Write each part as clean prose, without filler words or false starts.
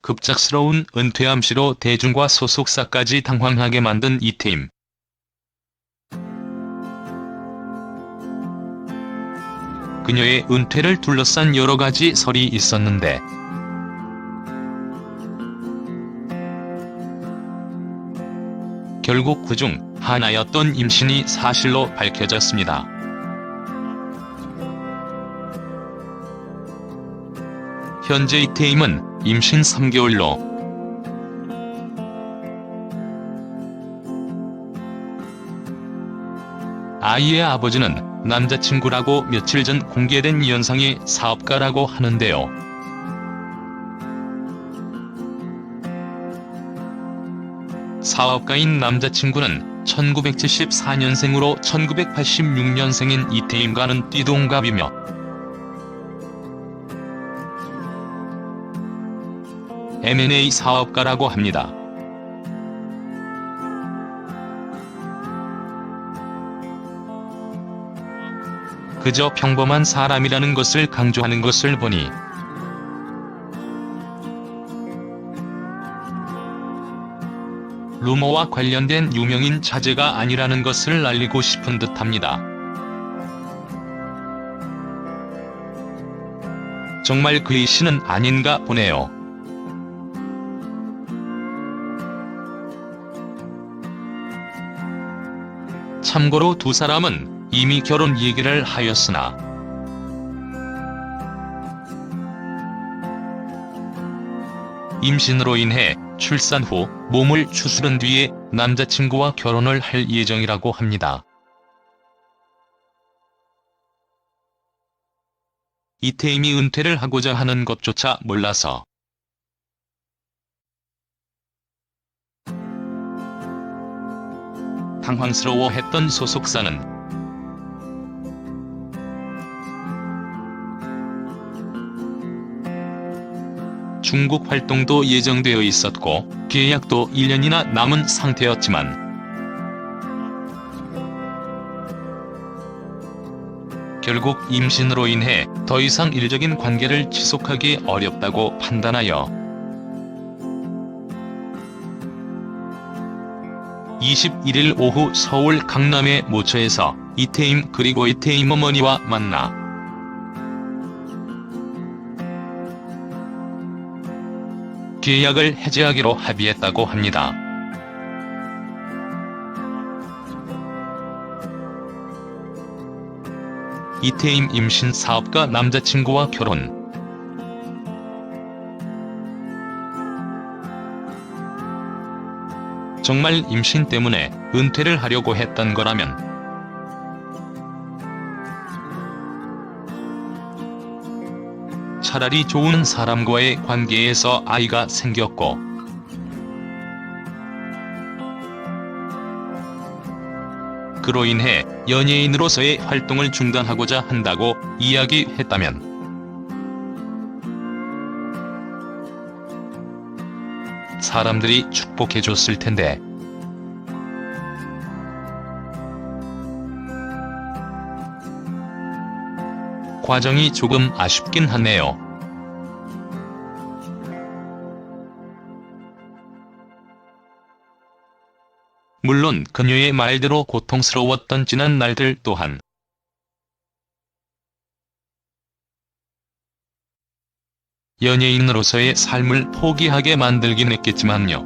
급작스러운 은퇴 암시로 대중과 소속사까지 당황하게 만든 이태임. 그녀의 은퇴를 둘러싼 여러가지 설이 있었는데 결국 그중 하나였던 임신이 사실로 밝혀졌습니다. 현재 이태임은 임신 3개월로 아이의 아버지는 남자친구라고 며칠 전 공개된 연상의 사업가라고 하는데요. 사업가인 남자친구는 1974년생으로 1986년생인 이태임과는 띠동갑이며 M&A 사업가라고 합니다. 그저 평범한 사람이라는 것을 강조하는 것을 보니 루머와 관련된 유명인 자제가 아니라는 것을 알리고 싶은 듯합니다. 정말 그의 시는 아닌가 보네요. 참고로 두 사람은 이미 결혼 얘기를 하였으나 임신으로 인해 출산 후 몸을 추스른 뒤에 남자친구와 결혼을 할 예정이라고 합니다. 이태임이 은퇴를 하고자 하는 것조차 몰라서 당황스러워했던 소속사는 중국 활동도 예정되어 있었고 계약도 1년이나 남은 상태였지만 결국 임신으로 인해 더 이상 일적인 관계를 지속하기 어렵다고 판단하여 21일 오후 서울 강남의 모처에서 이태임 그리고 이태임 어머니와 만나 계약을 해지하기로 합의했다고 합니다. 이태임 임신 사업가 남자친구와 결혼. 정말 임신 때문에 은퇴를 하려고 했던 거라면 차라리 좋은 사람과의 관계에서 아이가 생겼고 그로 인해 연예인으로서의 활동을 중단하고자 한다고 이야기했다면 사람들이 축복해줬을 텐데 과정이 조금 아쉽긴 하네요. 물론 그녀의 말대로 고통스러웠던 지난 날들 또한 연예인으로서의 삶을 포기하게 만들긴 했겠지만요.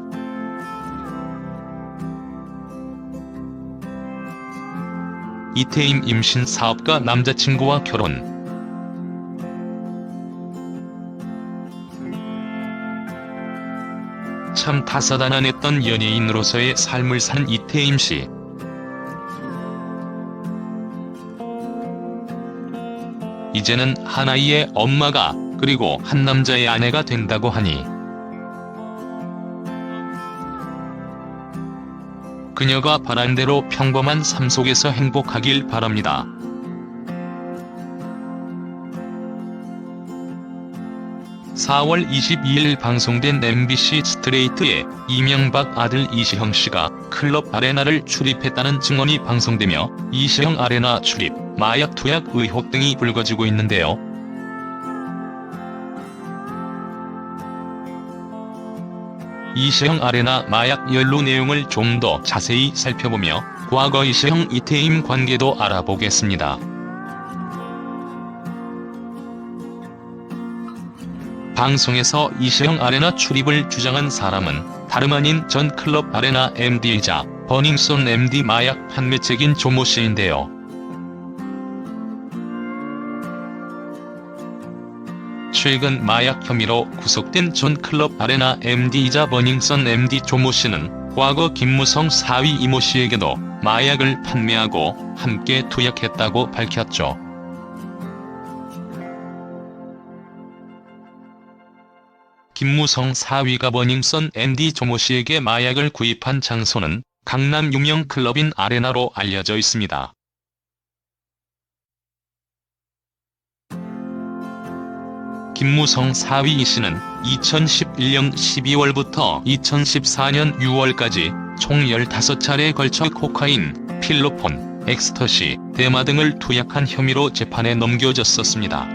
이태임 임신 사업가 남자친구와 결혼. 참 다사다난했던 연예인으로서의 삶을 산 이태임 씨. 이제는 한 아이의 엄마가 그리고 한 남자의 아내가 된다고 하니 그녀가 바란 대로 평범한 삶 속에서 행복하길 바랍니다. (4월 22일) 방송된 MBC 스트레이트에 이명박 아들 이시영 씨가 클럽 아레나를 출입했다는 증언이 방송되며 이시영 아레나 출입, 마약 투약 의혹 등이 불거지고 있는데요. 이시영 아레나 마약 연루 내용을 좀 더 자세히 살펴보며 과거 이시영 이태임 관계도 알아보겠습니다. 방송에서 이시영 아레나 출입을 주장한 사람은 다름 아닌 전 클럽 아레나 MD이자 버닝썬 MD 마약 판매책인 조모씨인데요. 최근 마약 혐의로 구속된 전 클럽 아레나 MD이자 버닝썬 MD 조모씨는 과거 김무성 사위 이모씨에게도 마약을 판매하고 함께 투약했다고 밝혔죠. 김무성 사위가 버닝썬 MD 조모씨에게 마약을 구입한 장소는 강남 유명 클럽인 아레나로 알려져 있습니다. 김무성 사위 이씨는 2011년 12월부터 2014년 6월까지 총 15차례에 걸쳐 코카인, 필로폰, 엑스터시, 대마 등을 투약한 혐의로 재판에 넘겨졌었습니다.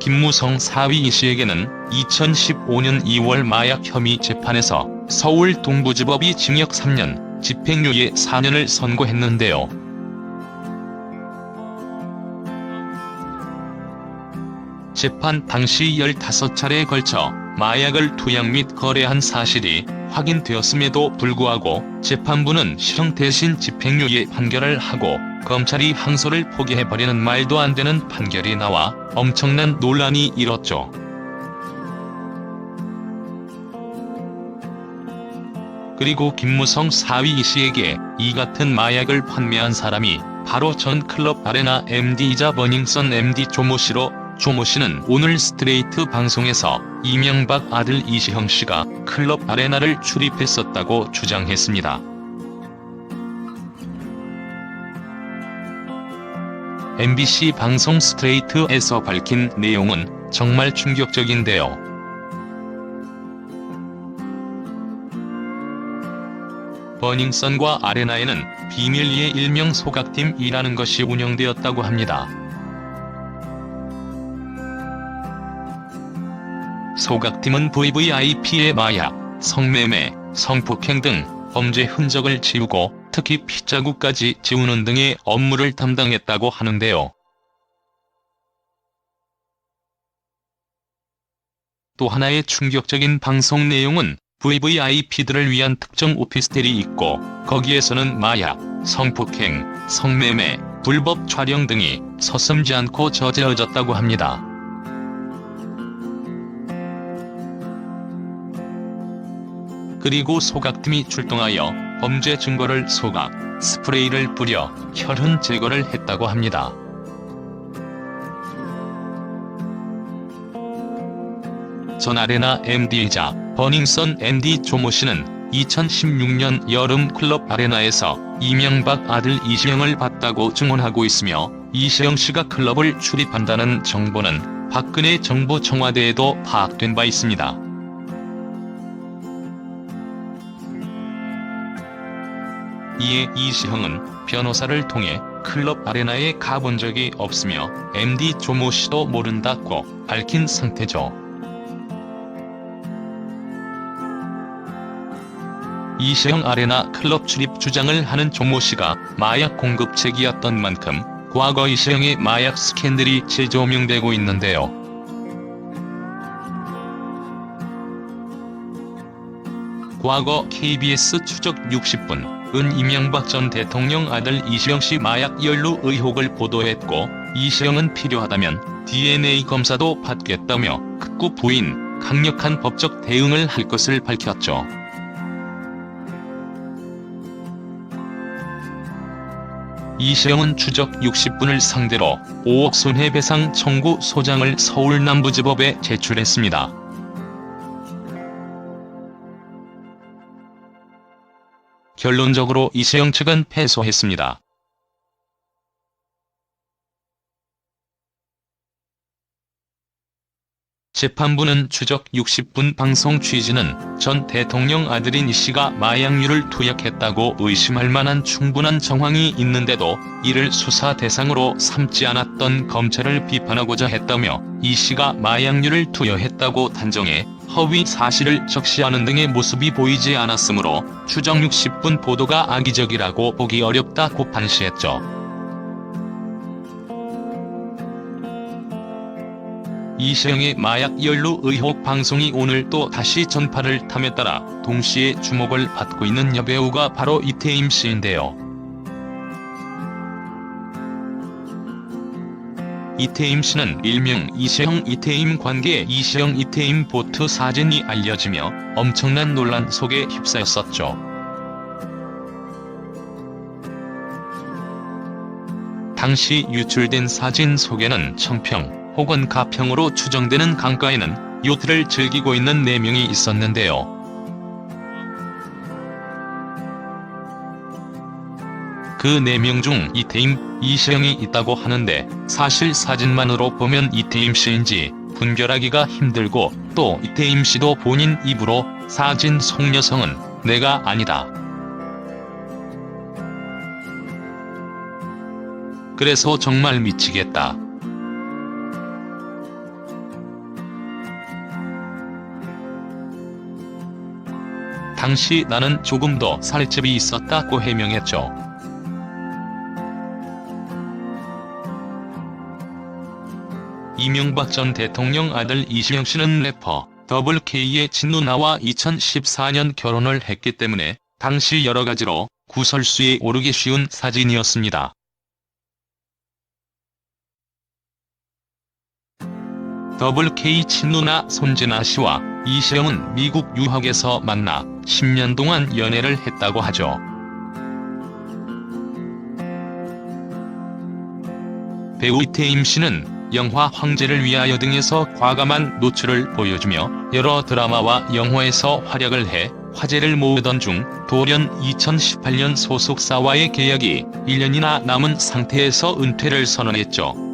김무성 사위 이씨에게는 2015년 2월 마약 혐의 재판에서 서울 동부지법이 징역 3년, 집행유예 4년을 선고했는데요. 재판 당시 15차례에 걸쳐 마약을 투약 및 거래한 사실이 확인되었음에도 불구하고 재판부는 실형 대신 집행유예 판결을 하고 검찰이 항소를 포기해버리는 말도 안 되는 판결이 나와 엄청난 논란이 일었죠. 그리고 김무성 사위 이씨에게 이 같은 마약을 판매한 사람이 바로 전 클럽 아레나 MD이자 버닝썬 MD 조모씨로, 조모씨는 오늘 스트레이트 방송에서 이명박 아들 이시형씨가 클럽 아레나를 출입했었다고 주장했습니다. MBC 방송 스트레이트에서 밝힌 내용은 정말 충격적인데요. 버닝썬과 아레나에는 비밀리에 일명 소각팀이라는 것이 운영되었다고 합니다. 소각팀은 VVIP의 마약, 성매매, 성폭행 등 범죄 흔적을 지우고 특히 핏자국까지 지우는 등의 업무를 담당했다고 하는데요. 또 하나의 충격적인 방송 내용은 VVIP들을 위한 특정 오피스텔이 있고 거기에서는 마약, 성폭행, 성매매, 불법 촬영 등이 서슴지 않고 저지러졌다고 합니다. 그리고 소각팀이 출동하여 범죄 증거를 소각, 스프레이를 뿌려 혈흔 제거를 했다고 합니다. 전 아레나 MD이자 버닝썬 MD 조모씨는 2016년 여름 클럽 아레나에서 이명박 아들 이시영을 봤다고 증언하고 있으며 이시영씨가 클럽을 출입한다는 정보는 박근혜 정부 청와대에도 파악된 바 있습니다. 이에 이시형은 변호사를 통해 클럽 아레나에 가본 적이 없으며 MD 조모씨도 모른다고 밝힌 상태죠. 이시형 아레나 클럽 출입 주장을 하는 조모씨가 마약 공급책이었던 만큼 과거 이시형의 마약 스캔들이 재조명되고 있는데요. 과거 KBS 추적 60분 은 이명박 전 대통령 아들 이시영씨 마약 연루 의혹을 보도했고 이시영은 필요하다면 DNA 검사도 받겠다며 극구 부인, 강력한 법적 대응을 할 것을 밝혔죠. 이시영은 추적 60분을 상대로 5억 손해배상 청구 소장을 서울남부지법에 제출했습니다. 결론적으로 이시영 측은 패소했습니다. 재판부는 추적 60분 방송 취지는 전 대통령 아들인 이씨가 마약류를 투약했다고 의심할 만한 충분한 정황이 있는데도 이를 수사 대상으로 삼지 않았던 검찰을 비판하고자 했다며 이 씨가 마약류를 투여했다고 단정해 허위 사실을 적시하는 등의 모습이 보이지 않았으므로 추정 60분 보도가 악의적이라고 보기 어렵다고 판시했죠. 이시영의 마약 연루 의혹 방송이 오늘 또 다시 전파를 탐에 따라 동시에 주목을 받고 있는 여배우가 바로 이태임 씨인데요. 이태임 씨는 일명 이시영 이태임 관계 이시영 이태임 보트 사진이 알려지며 엄청난 논란 속에 휩싸였었죠. 당시 유출된 사진 속에는 청평 혹은 가평으로 추정되는 강가에는 요트를 즐기고 있는 4명이 있었는데요. 그 4명 중 이태임, 이시영이 있다고 하는데 사실 사진만으로 보면 이태임 씨인지 분별하기가 힘들고 또 이태임 씨도 본인 입으로 사진 속 여성은 내가 아니다. 그래서 정말 미치겠다. 당시 나는 조금 더 살집이 있었다고 해명했죠. 이명박 전 대통령 아들 이시영 씨는 래퍼 WK의 친누나와 2014년 결혼을 했기 때문에 당시 여러가지로 구설수에 오르기 쉬운 사진이었습니다. WK 친누나 손재나 씨와 이시영은 미국 유학에서 만나 10년 동안 연애를 했다고 하죠. 배우 이태임 씨는 영화 황제를 위하여 등에서 과감한 노출을 보여주며 여러 드라마와 영화에서 활약을 해 화제를 모으던 중 돌연 2018년 소속사와의 계약이 1년이나 남은 상태에서 은퇴를 선언했죠.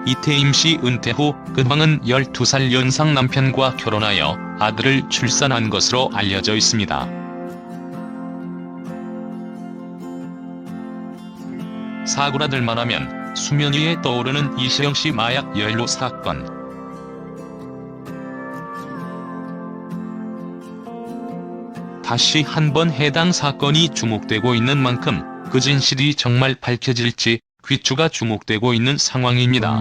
이태임 씨 은퇴 후 근황은 12살 연상 남편과 결혼하여 아들을 출산한 것으로 알려져 있습니다. 사고라들 만하면 수면 위에 떠오르는 이시영 씨 마약 연루 사건. 다시 한번 해당 사건이 주목되고 있는 만큼 그 진실이 정말 밝혀질지 귀추가 주목되고 있는 상황입니다.